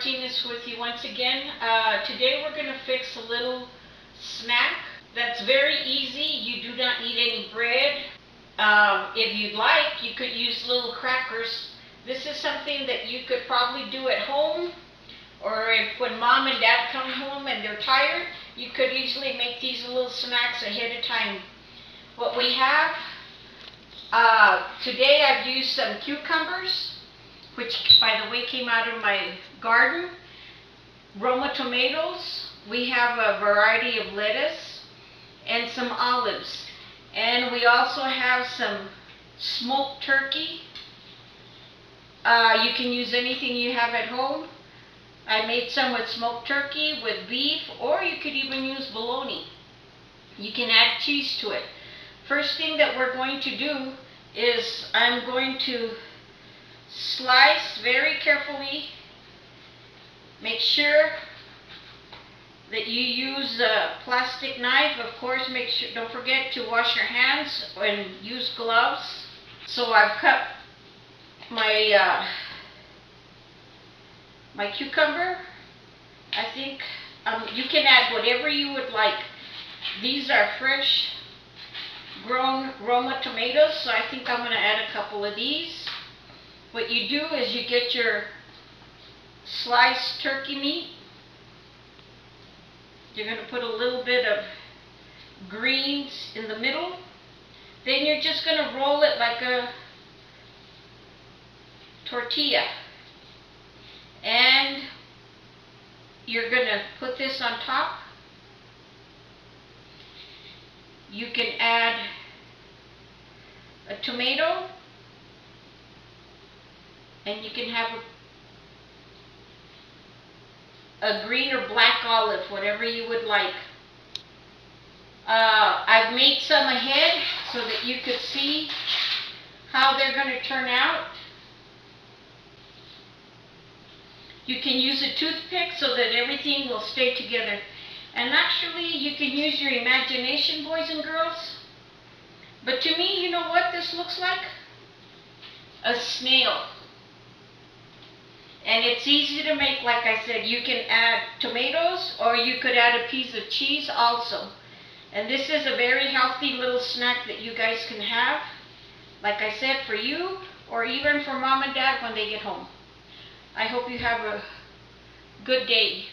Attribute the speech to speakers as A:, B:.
A: Martinez with you once again. Today we're going to fix a little snack that's very easy. You do not need any bread. If you'd like, you could use little crackers. This is something that you could probably do at home, or if when mom and dad come home and they're tired, you could easily make these little snacks ahead of time. What we have, today I've used some cucumbers, which by the way came out of my garden, Roma tomatoes, we have a variety of lettuce, and some olives. And we also have some smoked turkey. You can use anything you have at home. I made some with smoked turkey, with beef, or you could even use bologna. You can add cheese to it. First thing that we're going to do is I'm going to slice very carefully. Make sure that you use a plastic knife. Of course, don't forget to wash your hands and use gloves. So I've cut my my cucumber. I think you can add whatever you would like. These are fresh grown Roma tomatoes, so I think I'm going to add a couple of these. What you do is you get your sliced turkey meat. You're going to put a little bit of greens in the middle. Then you're just going to roll it like a tortilla. And you're going to put this on top. You can add a tomato, and you can have a green or black olive, whatever you would like. I've made some ahead so that you could see how they're going to turn out. You can use a toothpick so that everything will stay together. And actually, you can use your imagination, boys and girls. But to me, you know what this looks like? A snail. And it's easy to make, like I said. You can add tomatoes, or you could add a piece of cheese also. And this is a very healthy little snack that you guys can have, like I said, for you, or even for mom and dad when they get home. I hope you have a good day.